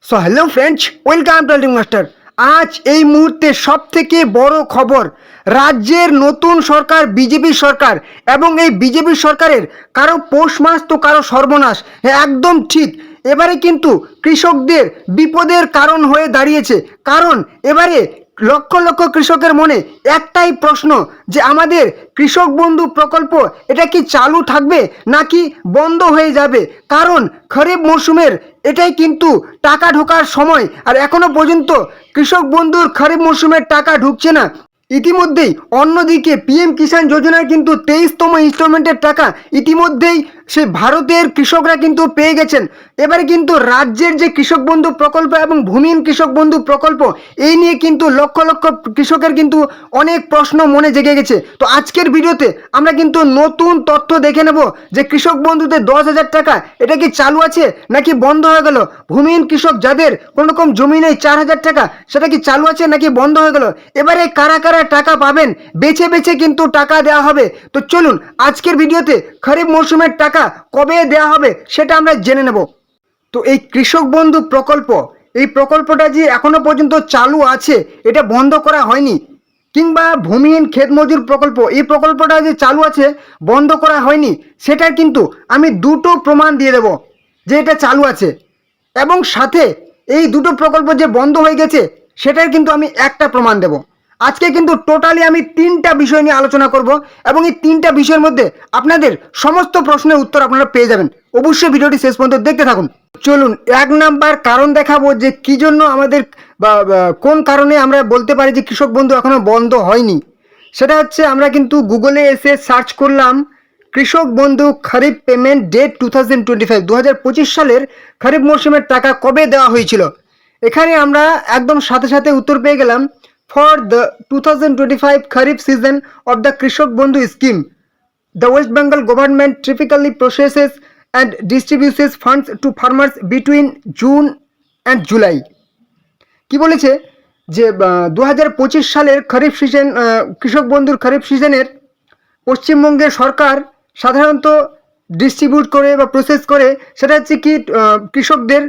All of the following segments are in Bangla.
So hello friends, welcome to ultimate master. আজ এই মুহূর্তে সব থেকে বড় খবর, রাজ্যের নতুন সরকার বিজেপি সরকার, এবং এই বিজেপি সরকারের কারো পৌষ মাস তো কারো সর্বনাশ। হ্যাঁ, একদম ঠিক। এবারে কিন্তু কৃষকদের বিপদের কারণ হয়ে দাঁড়িয়েছে। কারণ এবারে লক্ষ লক্ষ কৃষকের মনে একটাই প্রশ্ন, যে আমাদের কৃষক বন্ধু প্রকল্প এটা কি চালু থাকবে নাকি বন্ধ হয়ে যাবে। কারণ খরিফ মরশুমের এটাই কিন্তু টাকা ঢোকার সময়, আর এখনো পর্যন্ত কৃষক বন্ধুর খরিফ মরশুমের টাকা ঢুকছে না। ইতিমধ্যেই অন্যদিকে পিএম কিষাণ যোজনার কিন্তু 23তম ইনস্টলমেন্টের টাকা ইতিমধ্যেই সে ভারতের কৃষকরা কিন্তু পেয়ে গেছেন। এবারে কিন্তু রাজ্যের যে কৃষক বন্ধু প্রকল্প এবং ভূমিহীন কৃষক বন্ধু প্রকল্প, এই নিয়ে কিন্তু লক্ষ লক্ষ কৃষকের কিন্তু অনেক প্রশ্ন মনে জেগে গেছে। তো আজকের ভিডিওতে আমরা কিন্তু নতুন তথ্য দেখে নেব যে কৃষক বন্ধুদের 10,000 টাকা এটা কি চালু আছে নাকি বন্ধ হয়ে গেল। ভূমিহীন কৃষক যাদের কোনো রকম জমি নেই 4,000 টাকা, সেটা কি চালু আছে নাকি বন্ধ হয়ে গেল। এবারে কারা কারা টাকা পাবেন, বেছে বেছে কিন্তু টাকা দেওয়া হবে। তো চলুন আজকের ভিডিওতে খরিফ মরশুমের টাকা কবে দেওয়া হবে সেটা আমরা জেনে নেব। তো এই কৃষক বন্ধু প্রকল্প, এই প্রকল্পটা যে এখনো পর্যন্ত চালু আছে, এটা বন্ধ করা হয়নি। কিংবা ভূমিহীন ক্ষেত মজুর প্রকল্প, এই প্রকল্পটা যে চালু আছে বন্ধ করা হয়নি, সেটার কিন্তু আমি দুটো প্রমাণ দিয়ে দেব যে এটা চালু আছে। এবং সাথে এই দুটো প্রকল্প যে বন্ধ হয়ে গেছে সেটার কিন্তু আমি একটা প্রমাণ দেব। আজকে কিন্তু টোটালি আমি তিনটা বিষয় নিয়ে আলোচনা করব, এবং এই তিনটা বিষয়ের মধ্যে আপনাদের সমস্ত প্রশ্নের উত্তর আপনারা পেয়ে যাবেন। অবশ্যই ভিডিওটি শেষ পর্যন্ত দেখতে থাকুন। চলুন এক নাম্বার কারণ দেখাবো যে কি জন্য আমাদের কোন কারণে আমরা বলতে পারি যে কৃষক বন্ধু এখনো বন্ধ হয়নি। সেটা হচ্ছে, আমরা কিন্তু গুগলে এসে সার্চ করলাম কৃষক বন্ধু খরিফ পেমেন্ট ডেট 2025, 2025 সালের খরিফ মরশুমের টাকা কবে দেওয়া হয়েছিল। এখানে আমরা একদম সাথে সাথে উত্তর পেয়ে গেলাম, for the 2025 kharif season of the কৃষক বন্ধু scheme, the West Bengal government typically processes and distributes funds to farmers between June and July। কি বলেছে যে 2025 সালের খরিফ সিজন, কৃষক বন্ধুর খরিফ সিজনের পশ্চিমবঙ্গের সরকার সাধারণত ডিস্ট্রিবিউট করে বা প্রসেস করে, সেটা হচ্ছে কি কৃষকদের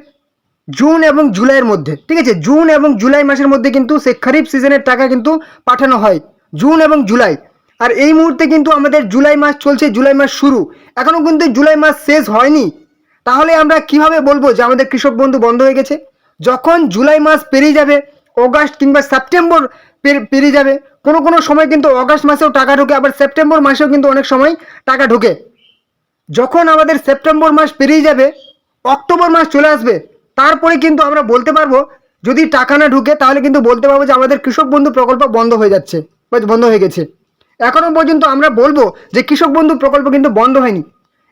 জুন এবং জুলাইয়ের মধ্যে। ঠিক আছে, জুন এবং জুলাই মাসের মধ্যে কিন্তু সেই খরিফ সিজনের টাকা কিন্তু পাঠানো হয়, জুন এবং জুলাই। আর এই মুহূর্তে কিন্তু আমাদের জুলাই মাস চলছে, জুলাই মাস শুরু, এখনও কিন্তু জুলাই মাস শেষ হয়নি। তাহলে আমরা কিভাবে বলবো যে আমাদের কৃষক বন্ধু বন্ধ হয়ে গেছে। যখন জুলাই মাস পেরিয়ে যাবে, অগাস্ট কিংবা সেপ্টেম্বর পেরিয়ে যাবে, কোনো কোনো সময় কিন্তু অগাস্ট মাসেও টাকা ঢোকে, আবার সেপ্টেম্বর মাসেও কিন্তু অনেক সময় টাকা ঢোকে। যখন আমাদের সেপ্টেম্বর মাস পেরিয়ে যাবে, অক্টোবর মাস চলে আসবে, তারপরে কিন্তু আমরা বলতে পারবো, যদি টাকা না ঢুকে তাহলে কিন্তু বলতে পারবো যে আমাদের কৃষক বন্ধু প্রকল্প বন্ধ হয়ে যাচ্ছে বা বন্ধ হয়ে গেছে। এখনো পর্যন্ত আমরা বলবো যে কৃষক বন্ধু প্রকল্প কিন্তু বন্ধ হয়নি।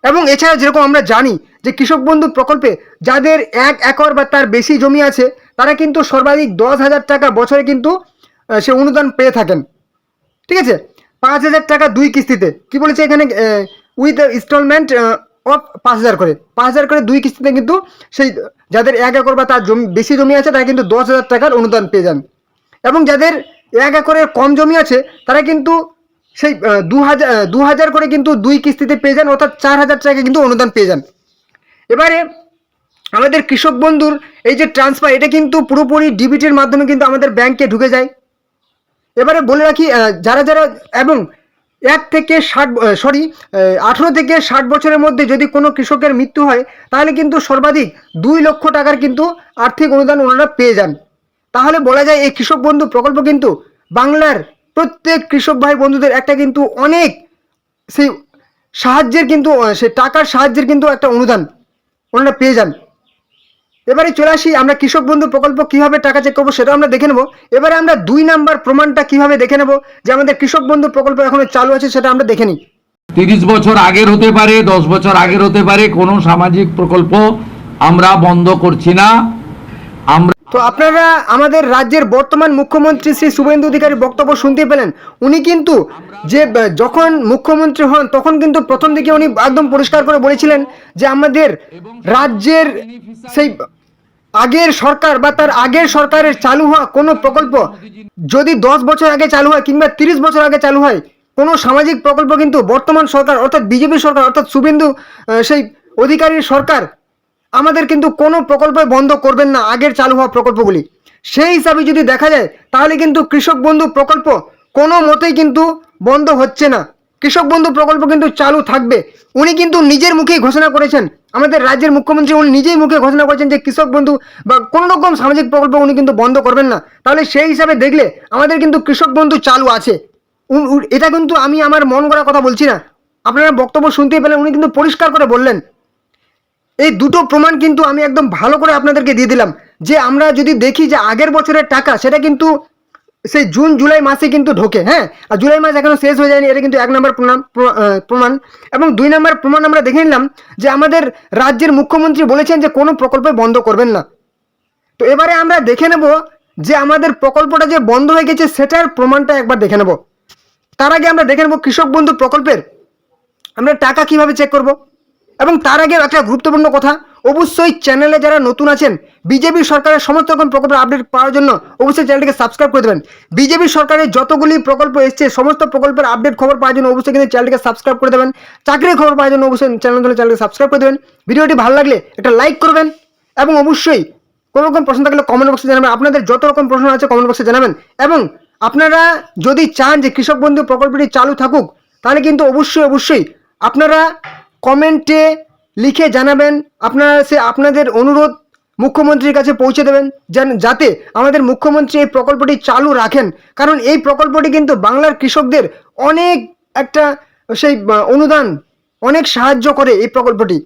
এবং এছাড়া যেরকম আমরা জানি যে কৃষক বন্ধু প্রকল্পে যাদের 1 একর বা তার বেশি জমি আছে, তারা কিন্তু সর্বাধিক 10,000 টাকা বছরে কিন্তু সে অনুদান পেয়ে থাকেন। ঠিক আছে, 5,000 টাকা 2 কিস্তিতে। কি বলেছে এখানে, উইথ ইনস্টলমেন্ট অফ 5,000 করে, 5,000 করে 2 কিস্তিতে কিন্তু সেই যাদের 1 একর বা তার জমি বেশি জমি আছে তারা কিন্তু 10,000 টাকার অনুদান পেয়ে যান। এবং যাদের 1 একরের কম জমি আছে তারা কিন্তু সেই 2,000 করে কিন্তু 2 কিস্তিতে পেয়ে যান, অর্থাৎ 4,000 টাকা কিন্তু অনুদান পেয়ে যান। এবারে আমাদের কৃষক বন্ধুর এই যে ট্রান্সফার, এটা কিন্তু পুরোপুরি ডিবিটির মাধ্যমে কিন্তু আমাদের ব্যাংকে ঢুকে যায়। এবারে বলে রাখি, যারা যারা এবং 18 থেকে 60 বছরের মধ্যে যদি কোনো কৃষকের মৃত্যু হয়, তাহলে কিন্তু সর্বাধিক 2 লক্ষ টাকার কিন্তু আর্থিক অনুদান ওনারা পেয়ে যান। তাহলে বলা যায় এই কৃষক বন্ধু প্রকল্প কিন্তু বাংলার প্রত্যেক কৃষক ভাই বন্ধুদের একটা কিন্তু অনেক সেই সাহায্যের কিন্তু সে টাকার সাহায্যের কিন্তু একটা অনুদান ওনারা পেয়ে যান। এবারে চলে আসি আমরা কৃষক বন্ধু প্রকল্প কিভাবে টাকা চেক করবো সেটা আমরা দেখে নেব। এবারে আমরা 2 নাম্বার প্রমাণটা কিভাবে দেখে নেব যে আমাদের কৃষক বন্ধু প্রকল্প এখনো চালু আছে, সেটা আমরা দেখে নিই। 30 বছর আগের হতে পারে, 10 বছর আগের হতে পারে, কোনো সামাজিক প্রকল্প আমরা বন্ধ করছি না। আমরা তো আপনারা আমাদের রাজ্যের বর্তমান মুখ্যমন্ত্রী শ্রী শুভেন্দু অধিকারীর বক্তব্য শুনতে পেলেন। উনি কিন্তু যে যখন মুখ্যমন্ত্রী হন তখন কিন্তু প্রথম দিকে উনি একদম পরিষ্কার করে বলেছিলেন যে আমাদের রাজ্যের সেই আগের সরকার বা তার আগের সরকারের চালু হওয়া কোনো প্রকল্প যদি 10 বছর আগে চালু হয় কিংবা 30 বছর আগে চালু হয়, কোনো সামাজিক প্রকল্প কিন্তু বর্তমান সরকার অর্থাৎ বিজেপি সরকার অর্থাৎ শুভেন্দু সেই অধিকারীর সরকার আমাদের কিন্তু কোনো প্রকল্প বন্ধ করবেন না, আগের চালু হওয়া প্রকল্পগুলি। সেই হিসাবে যদি দেখা যায় তাহলে কিন্তু কৃষক বন্ধু প্রকল্প কোনো মতেই কিন্তু বন্ধ হচ্ছে না। কৃষক বন্ধু প্রকল্প কিন্তু চালু থাকবে। উনি কিন্তু নিজের মুখেই ঘোষণা করেছেন, আমাদের রাজ্যের মুখ্যমন্ত্রী উনি নিজেই মুখে ঘোষণা করেছেন যে কৃষক বন্ধু বা কোনো রকম সামাজিক প্রকল্প উনি কিন্তু বন্ধ করবেন না। তাহলে সেই হিসাবে দেখলে আমাদের কিন্তু কৃষক বন্ধু চালু আছে। এটা কিন্তু আমি আমার মন গড়া কথা বলছি না, আপনারা বক্তব্য শুনতেই পেলেন, উনি কিন্তু পরিষ্কার করে বললেন। এই দুটো প্রমাণ কিন্তু আমি একদম ভালো করে আপনাদেরকে দিয়ে দিলাম যে আমরা যদি দেখি যে আগের বছরের টাকা সেটা কিন্তু সেই জুন জুলাই মাসে কিন্তু ঢোকে। হ্যাঁ, আর জুলাই মাস এখনো শেষ হয়ে যায়নি, এটা কিন্তু 1 নম্বর প্রমাণ। এবং 2 নম্বর প্রমাণ আমরা দেখে নিলাম যে আমাদের রাজ্যের মুখ্যমন্ত্রী বলেছেন যে কোনো প্রকল্প বন্ধ করবেন না। তো এবারে আমরা দেখে নেব যে আমাদের প্রকল্পটা যে বন্ধ হয়ে গেছে সেটার প্রমাণটা একবার দেখে নেব। তার আগে আমরা দেখে নেব কৃষক বন্ধু প্রকল্পের আমরা টাকা কিভাবে চেক করব। এবং তার আগে একটা গুরুত্বপূর্ণ কথা, অবশ্যই চ্যানেলে যারা নতুন আছেন বিজেপি সরকারের সমস্ত রকম প্রকল্পের আপডেট পাওয়ার জন্য অবশ্যই চ্যানেলটিকে সাবস্ক্রাইব করে দেবেন। বিজেপি সরকারের যতগুলি প্রকল্প এসছে সমস্ত প্রকল্পের আপডেট খবর পাওয়ার জন্য অবশ্যই কিন্তু চ্যানেলটিকে সাবস্ক্রাইব করে দেবেন। চাকরির খবর পাওয়ার জন্য অবশ্যই চ্যানেলটিকে সাবস্ক্রাইব করে দেবেন। ভিডিওটি ভালো লাগলে একটা লাইক করবেন এবং অবশ্যই কোনো রকম প্রশ্ন থাকলে কমেন্ট বক্সে জানাবেন। আপনাদের যত রকম প্রশ্ন আছে কমেন্ট বক্সে জানাবেন। এবং আপনারা যদি চান যে কৃষক বন্ধু প্রকল্পটি চালু থাকুক তাহলে কিন্তু অবশ্যই আপনারা কমেন্টে লিখে জানাবেন। আপনারা আপনাদের অনুরোধ মুখ্যমন্ত্রীর কাছে পৌঁছে দেবেন যাতে আমাদের মুখ্যমন্ত্রী এই প্রকল্পটি চালু রাখেন। কারণ এই প্রকল্পটি কিন্তু বাংলার কৃষকদের অনেক একটা সেই অনুদান, অনেক সাহায্য করে এই প্রকল্পটি।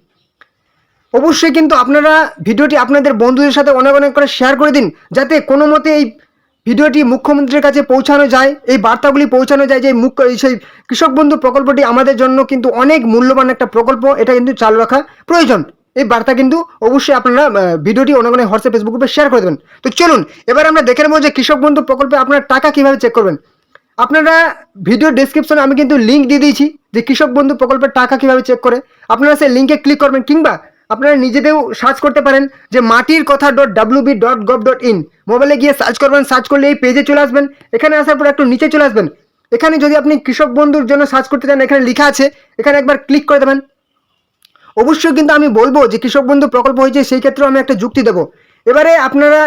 অবশ্যই কিন্তু আপনারা ভিডিওটি আপনাদের বন্ধুদের সাথে অনেক অনেক করে শেয়ার করে দিন যাতে কোনো মতে এই ভিডিওটি মুখ্যমন্ত্রীর কাছে পৌঁছানো যায়, এই বার্তাগুলি পৌঁছানো যায় যে সেই কৃষক বন্ধু প্রকল্পটি আমাদের জন্য কিন্তু অনেক মূল্যবান একটা প্রকল্প, এটা কিন্তু চালু রাখা প্রয়োজন। এই বার্তা কিন্তু অবশ্যই আপনারা ভিডিওটি অনেক অনেক হোয়াটসঅ্যাপ ফেসবুক গ্রুপে শেয়ার করে দেবেন। তো চলুন এবার আমরা দেখে নেবো যে কৃষক বন্ধু প্রকল্পে আপনারা টাকা কীভাবে চেক করবেন। আপনারা ভিডিও ডেসক্রিপশনে আমি কিন্তু লিঙ্ক দিয়ে দিয়েছি যে কৃষক বন্ধু প্রকল্পের টাকা কীভাবে চেক করে, আপনারা সেই লিঙ্কে ক্লিক করবেন কিংবা আপনারা নিজেদেরও সার্চ করতে পারেন যে মাটির কথা .wb.gov.in মোবাইলে গিয়ে সার্চ করবেন। সার্চ করলে এই পেজে চলে আসবেন। এখানে আসার পর একটু নিচে চলে আসবেন। এখানে যদি আপনি কৃষক বন্ধুর জন্য সার্চ করতে চান এখানে লেখা আছে, এখানে একবার ক্লিক করে দেবেন। অবশ্যই কিন্তু আমি বলবো যে কৃষক বন্ধু প্রকল্প হয়েছে সেই ক্ষেত্রেও আমি একটা যুক্তি দেবো। এবারে আপনারা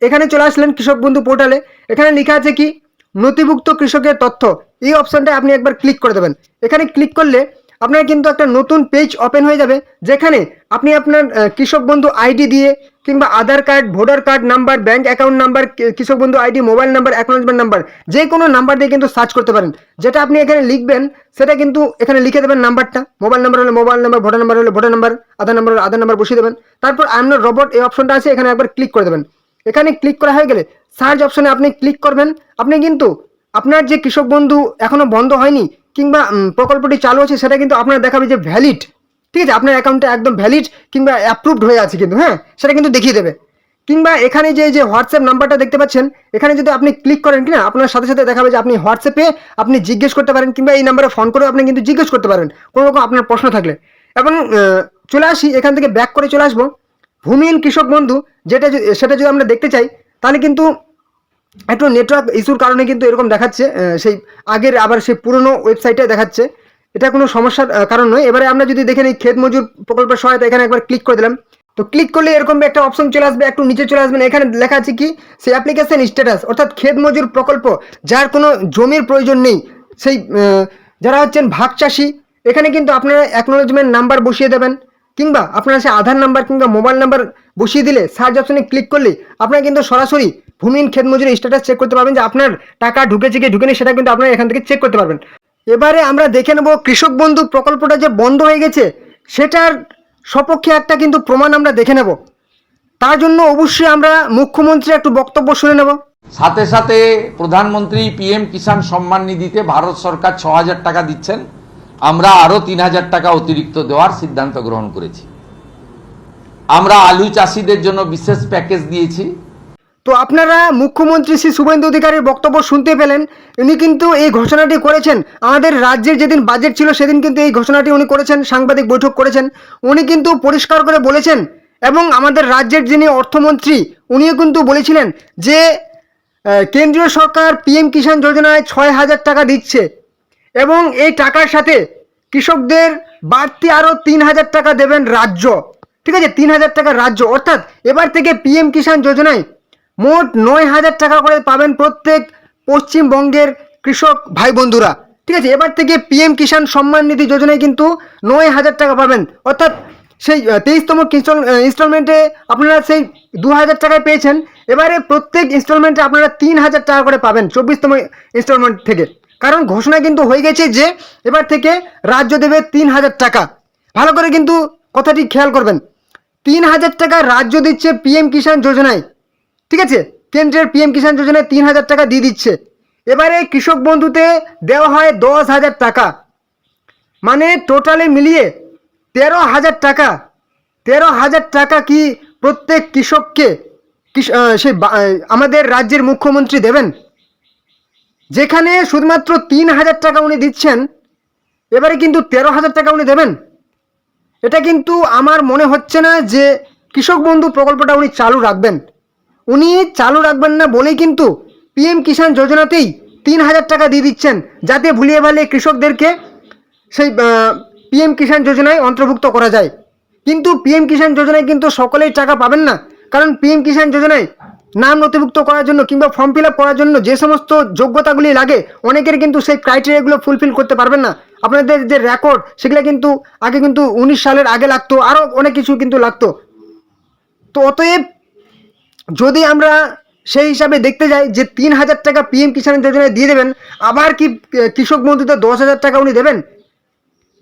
এখানে চলে আসলেন কৃষক বন্ধু পোর্টালে, এখানে লেখা আছে কি নথিভুক্ত কৃষকের তথ্য, এই অপশানটা আপনি একবার ক্লিক করে দেবেন। এখানে ক্লিক করলে আপনার কিন্তু একটা নতুন পেজ ওপেন হয়ে যাবে যেখানে আপনি আপনার কৃষক বন্ধু আইডি দিয়ে কিংবা Aadhaar card, voter card number, bank account number, Krishak Bandhu ID, mobile number, acknowledgement number যে কোনো নাম্বার দিয়ে কিন্তু সার্চ করতে পারেন। যেটা আপনি এখানে লিখবেন সেটা কিন্তু এখানে লিখে দেবেন নাম্বারটা, মোবাইল নাম্বার হলে মোবাইল নাম্বার, ভোটার নাম্বার হলে ভোটার নাম্বার, আধার নাম্বার হলে আধার নাম্বার বসিয়ে দেবেন। তারপর আই এম নট রোবট এই অপশনটা আছে, এখানে একবার ক্লিক করে দেবেন। এখানে ক্লিক করা হয়ে গেলে সার্চ অপশনে আপনি ক্লিক করবেন। আপনি কিন্তু আপনার যে কৃষক বন্ধু এখনো বন্ধ হয়নি কিংবা প্রকল্পটি চালু আছে সেটা কিন্তু আপনার দেখাবে যে ভ্যালিড, ঠিক আছে, আপনার অ্যাকাউন্টটা একদম ভ্যালিড কিংবা অ্যাপ্রুভড হয়ে আছে কিন্তু, হ্যাঁ, সেটা কিন্তু দেখিয়ে দেবে। কিংবা এখানে যে হোয়াটসঅ্যাপ নাম্বারটা দেখতে পাচ্ছেন এখানে যদি আপনি ক্লিক করেন কিনা আপনার সাথে সাথে দেখাবে যে আপনি হোয়াটসঅ্যাপে আপনি জিজ্ঞেস করতে পারেন কিংবা এই নাম্বারে ফোন করেও আপনি কিন্তু জিজ্ঞেস করতে পারেন কোনো রকম আপনার প্রশ্ন থাকলে। এবং চলে আসি এখান থেকে ব্যাক করে চলে আসবো ভূমিহীন কৃষক বন্ধু সেটা যদি আমরা দেখতে চাই তাহলে কিন্তু একটু নেটওয়ার্ক ইস্যুর কারণে কিন্তু এরকম দেখাচ্ছে, সেই আগের আবার সেই পুরনো ওয়েবসাইটে দেখাচ্ছে, এটা কোনো সমস্যার কারণ নয়। এবারে আমরা যদি দেখে নিই ক্ষেত মজুর প্রকল্পের সহায়তা, এখানে একবার ক্লিক করে দিলাম। তো ক্লিক করলে এরকম একটা অপশন চলে আসবে, একটু নিচে চলে আসবেন। এখানে লেখা আছে কি সেই অ্যাপ্লিকেশন স্ট্যাটাস, অর্থাৎ ক্ষেত মজুর প্রকল্প যার কোনো জমির প্রয়োজন নেই, সেই যারা হচ্ছেন ভাগ চাষি, এখানে কিন্তু আপনারা অ্যাকনোলেজমেন্ট নাম্বার বসিয়ে দেবেন কিংবা আপনারা সে আধার নাম্বার কিংবা মোবাইল নাম্বার বসিয়ে দিলে সার্চ অপশনে ক্লিক করলে আপনারা কিন্তু সরাসরি ভূমিহীন ক্ষেত মজুরি স্ট্যাটাস চেক করতে পারবেন যে আপনার টাকা ঢুকেছে কি ঢুকেনি সেটা কিন্তু আপনারা এখান থেকে চেক করতে পারবেন। এবারে আমরা দেখে নেব কৃষক বন্ধু প্রকল্পটা যে বন্ধ হয়ে গেছে সেটার সপক্ষে একটা কিন্তু প্রমাণ আমরা দেখে নেব। তার জন্য অবশ্যই আমরা মুখ্যমন্ত্রীর একটু বক্তব্য শুনে নেব। সাথে সাথে প্রধানমন্ত্রী PM কিষাণ সম্মান নিধিতে ভারত সরকার 6,000 টাকা দিচ্ছেন, আমরা আরও 3,000 টাকা অতিরিক্ত দেওয়ার সিদ্ধান্ত গ্রহণ করেছি। আমরা আলু চাষিদের জন্য বিশেষ প্যাকেজ দিয়েছি। তো আপনারা মুখ্যমন্ত্রী শ্রী শুভেন্দু অধিকারীর বক্তব্য শুনতে পেলেন। উনি কিন্তু এই ঘোষণাটি করেছেন আমাদের রাজ্যের যেদিন বাজেট ছিল সেদিন কিন্তু এই ঘোষণাটি উনি করেছেন, সাংবাদিক বৈঠক করেছেন। উনি কিন্তু পরিষ্কার করে বলেছেন এবং আমাদের রাজ্যের যিনি অর্থমন্ত্রী উনিও কিন্তু বলেছিলেন যে কেন্দ্রীয় সরকার PM কিষাণ যোজনায় 6,000 টাকা দিচ্ছে এবং এই টাকার সাথে কৃষকদের বাড়তি আরও 3,000 টাকা দেবেন রাজ্য। ঠিক আছে, 3,000 টাকা রাজ্য, অর্থাৎ এবার থেকে পিএম কিষাণ যোজনায় মোট 9,000 টাকা করে পাবেন প্রত্যেক পশ্চিমবঙ্গের কৃষক ভাই বন্ধুরা। ঠিক আছে, এবার থেকে পিএম কিষাণ সম্মান নিধি যোজনায় কিন্তু 9,000 টাকা পাবেন, অর্থাৎ সেই 23তম ইনস্টলমেন্টে আপনারা সেই 2,000 টাকায় পেয়েছেন, এবারে প্রত্যেক ইনস্টলমেন্টে আপনারা 3,000 টাকা করে পাবেন 24তম ইনস্টলমেন্ট থেকে। কারণ ঘোষণা কিন্তু হয়ে গেছে যে এবার থেকে রাজ্য দেবে 3,000 টাকা। ভালো করে কিন্তু কথাটি খেয়াল করবেন, 3,000 টাকা রাজ্য দিচ্ছে পিএম কিষাণ যোজনায়। ঠিক আছে, কেন্দ্রের পিএম কিষাণ যোজনায় 3,000 টাকা দিয়ে দিচ্ছে। এবারে কৃষক বন্ধুতে দেওয়া হয় 10,000 টাকা, মানে টোটালে মিলিয়ে 13,000 টাকা। 13,000 টাকা কি প্রত্যেক কৃষককে আমাদের রাজ্যের মুখ্যমন্ত্রী দেবেন? যেখানে শুধুমাত্র 3,000 টাকা উনি দিচ্ছেন, এবারে কিন্তু 13,000 টাকা উনি দেবেন। এটা কিন্তু আমার মনে হচ্ছে না যে কৃষক বন্ধু প্রকল্পটা উনি চালু রাখবেন। উনি চালু রাখবেন না বলেই কিন্তু পিএম কিষাণ যোজনাতেই 3,000 টাকা দিয়ে দিচ্ছেন, যাতে ভুলিয়ে ভালিয়ে কৃষকদেরকে সেই পিএম কিষাণ যোজনায় অন্তর্ভুক্ত করা যায়। কিন্তু পিএম কিষাণ যোজনায় কিন্তু সকলেই টাকা পাবেন না, কারণ পিএম কিষাণ যোজনায় নাম নথিভুক্ত করার জন্য কিংবা ফর্ম ফিল আপ করার জন্য যে সমস্ত যোগ্যতাগুলি লাগে, অনেকের কিন্তু সেই ক্রাইটেরিয়াগুলো ফুলফিল করতে পারবেন না। আপনাদের যে রেকর্ড সেগুলো কিন্তু আগে কিন্তু 19 সালের আগে লাগতো, আরও অনেক কিছু কিন্তু লাগতো। তো অতএব যদি আমরা সেই হিসাবে দেখতে যাই যে 3,000 টাকা পিএম কিষাণ যোজনায় দিয়ে দেবেন, আবার কি কৃষক বন্ধুতে 10,000 টাকা উনি দেবেন?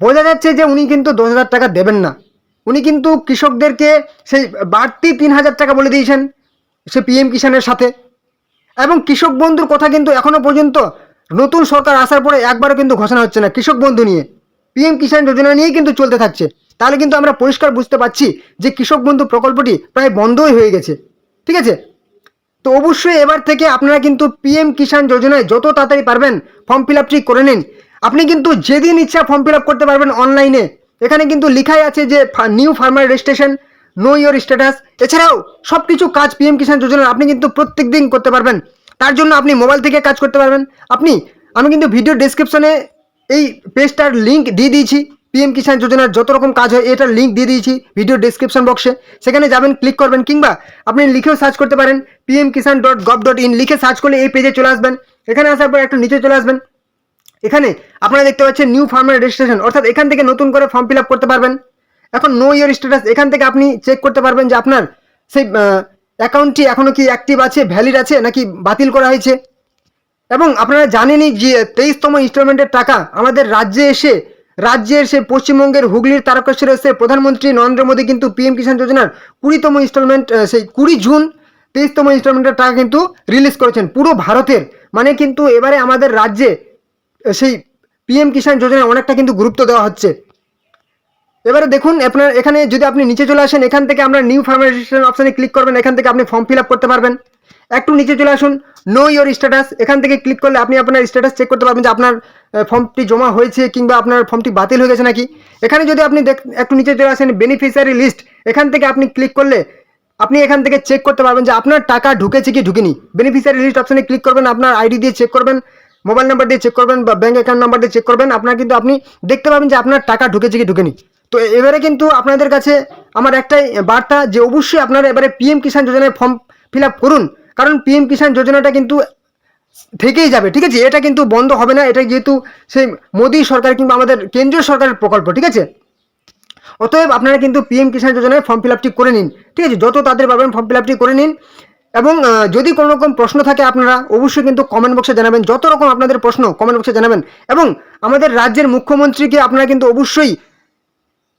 বোঝা যাচ্ছে যে উনি কিন্তু 10,000 টাকা দেবেন না। উনি কিন্তু কৃষকদেরকে সেই বাড়তি 3,000 টাকা বলে দিয়েছেন সে পিএম কিষাণের সাথে। এবং কৃষক বন্ধুর কথা কিন্তু এখনও পর্যন্ত নতুন সরকার আসার পরে একবারও কিন্তু ঘোষণা হচ্ছে না কৃষক বন্ধু নিয়ে, পিএম কিষাণ যোজনা নিয়েই কিন্তু চলতে থাকছে। তাহলে কিন্তু আমরা পরিষ্কার বুঝতে পারছি যে কৃষক বন্ধু প্রকল্পটি প্রায় বন্ধই হয়ে গেছে। ঠিক আছে, তো অবশ্যই এবার থেকে আপনারা কিন্তু পিএম কিষাণ যোজনায় যত তাড়াতাড়ি পারবেন ফর্ম ফিল আপটি করে নিন। আপনি কিন্তু যেদিন ইচ্ছা ফর্ম ফিল আপ করতে পারবেন অনলাইনে। এখানে কিন্তু লেখাই আছে যে new farmer registration, know your status, এছাড়াও সব কিছু কাজ পিএম কিষাণ যোজনার আপনি কিন্তু প্রত্যেক দিন করতে পারবেন। তার জন্য আপনি মোবাইল থেকে কাজ করতে পারবেন। আমি কিন্তু ভিডিও ডেসক্রিপশনে এই পেজটার লিঙ্ক দিয়ে দিয়েছি, পিএম কিষাণ যোজনার যত রকম কাজ হয় এটার লিঙ্ক দিয়ে দিয়েছি ভিডিও ডেসক্রিপশন বক্সে, সেখানে যাবেন, ক্লিক করবেন, কিংবা আপনি লিখেও সার্চ করতে পারেন pmkisan.gov.in লিখে সার্চ করলে এই পেজে চলে আসবেন। এখানে আসার পর একটু নিচে চলে আসবেন, এখানে আপনারা দেখতে পাচ্ছেন নিউ ফার্মার রেজিস্ট্রেশন, অর্থাৎ এখান থেকে নতুন করে ফর্ম ফিল আপ করতে পারবেন। এখন নো ইয়োর স্ট্যাটাস, এখান থেকে আপনি চেক করতে পারবেন যে আপনার সেই অ্যাকাউন্টটি এখনও কি অ্যাক্টিভ আছে, ভ্যালিড আছে নাকি বাতিল করা হয়েছে। এবং আপনারা জানেনই যে 23তম ইনস্টলমেন্টের টাকা আমাদের রাজ্যের সে পশ্চিমবঙ্গের হুগলির তারকেশ্বরে এসে প্রধানমন্ত্রী নরেন্দ্র মোদী কিন্তু পিএম কিষাণ যোজনার 20তম ইনস্টলমেন্ট সেই 20 জুন 23তম ইনস্টলমেন্টের টাকা কিন্তু রিলিজ করেছেন পুরো ভারতের। মানে কিন্তু এবারে আমাদের রাজ্যে সেই পিএম কিষাণ যোজনায় অনেকটা কিন্তু গুরুত্ব দেওয়া হচ্ছে। এবারে দেখুন আপনার এখানে যদি আপনি নিচে চলে আসেন, এখান থেকে আমরা নিউ ফার্মার রেজিস্ট্রেশন অপশানে ক্লিক করবেন, এখান থেকে আপনি ফর্ম ফিল আপ করতে পারবেন। একটু নিচে চলে আসুন, নো ইয়োর স্ট্যাটাস, এখান থেকে ক্লিক করলে আপনি আপনার স্ট্যাটাস চেক করতে পারবেন যে আপনার ফর্মটি জমা হয়েছে কিংবা আপনার ফর্মটি বাতিল হয়ে গেছে নাকি। এখানে যদি আপনি একটু নিচে চলে আসেন, বেনিফিশিয়ারি লিস্ট, এখান থেকে আপনি ক্লিক করলে আপনি এখান থেকে চেক করতে পারবেন যে আপনার টাকা ঢুকেছে কি ঢুকেনি। বেনিফিশিয়ারি লিস্ট অপশানে ক্লিক করবেন, আপনার আইডি দিয়ে চেক করবেন, মোবাইল নাম্বার দিয়ে চেক করবেন বা ব্যাঙ্ক অ্যাকাউন্ট নাম্বার দিয়ে চেক করবেন, কিন্তু আপনি দেখতে পাবেন যে আপনার টাকা ঢুকেছে কি ঢুকেনি। তো এবারে কিন্তু আপনাদের কাছে আমার একটাই বার্তা যে অবশ্যই আপনারা এবারে পিএম কিষাণ যোজনায় ফর্ম ফিল আপ করুন, কারণ পিএম কিষাণ যোজনাটা কিন্তু থেকেই যাবে। ঠিক আছে, এটা কিন্তু বন্ধ হবে না, এটা যেহেতু সেই মোদী সরকার কিংবা আমাদের কেন্দ্রীয় সরকারের প্রকল্প। ঠিক আছে, অতএব আপনারা কিন্তু পিএম কিষাণ যোজনায় ফর্ম ফিল আপটি করে নিন। ঠিক আছে, যত তাড়াতাড়ি পারবেন ফর্ম ফিল আপটি করে নিন। এবং যদি কোনো রকম প্রশ্ন থাকে আপনারা অবশ্যই কিন্তু কমেন্ট বক্সে জানাবেন, যত রকম আপনাদের প্রশ্ন কমেন্ট বক্সে জানাবেন। এবং আমাদের রাজ্যের মুখ্যমন্ত্রীকে আপনারা কিন্তু অবশ্যই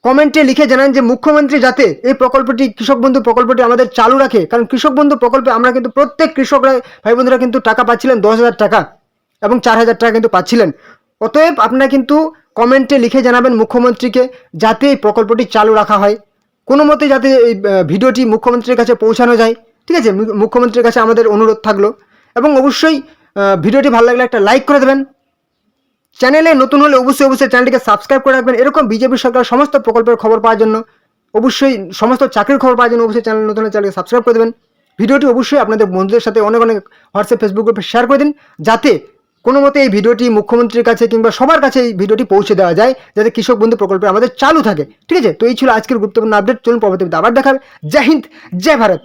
কমেন্টে লিখে জানান যে মুখ্যমন্ত্রী যাতে এই প্রকল্পটি, কৃষক বন্ধু প্রকল্পটি আমাদের চালু রাখে। কারণ কৃষক বন্ধু প্রকল্পে আমরা কিন্তু প্রত্যেক কৃষকরা ভাই বন্ধুরা কিন্তু টাকা পাচ্ছিলেন 10,000 টাকা এবং 4,000 টাকা কিন্তু পাচ্ছিলেন। অতএব আপনারা কিন্তু কমেন্টে লিখে জানাবেন মুখ্যমন্ত্রীকে যাতে এই প্রকল্পটি চালু রাখা হয়, কোনো মতে যাতে এই ভিডিওটি মুখ্যমন্ত্রীর কাছে পৌঁছানো যায়। ঠিক আছে, মুখ্যমন্ত্রীর কাছে আমাদের অনুরোধ থাকলো। এবং অবশ্যই ভিডিওটি ভালো লাগলে একটা লাইক করে দেবেন। চ্যানেলে নতুন হলে অবশ্যই চ্যানেলটিকে সাবস্ক্রাইব করে রাখবেন। এরকম বিজেপি সরকার সমস্ত প্রকল্পের খবর পাওয়ার জন্য, অবশ্যই সমস্ত চাকরির খবর পাওয়ার জন্য অবশ্যই চ্যানেল নতুন হলে চ্যানেলকে সাবস্ক্রাইব করে দেবেন। ভিডিওটি অবশ্যই আপনাদের বন্ধুদের সাথে অনেক হোয়াটসঅ্যাপ ফেসবুক গ্রুপে শেয়ার করে দিন, যাতে কোনো মতে এই ভিডিওটি মুখ্যমন্ত্রীর কাছে কিংবা সবার কাছে এই ভিডিওটি পৌঁছে দেওয়া যায়, যাতে কৃষক বন্ধু প্রকল্পে আমাদের চালু থাকে। ঠিক আছে, তো এই ছিল আজকের গুরুত্বপূর্ণ আপডেট। চলুন পরবর্তী ভিডিওতে আবার দেখার। জয় হিন্দ, জয় ভারত।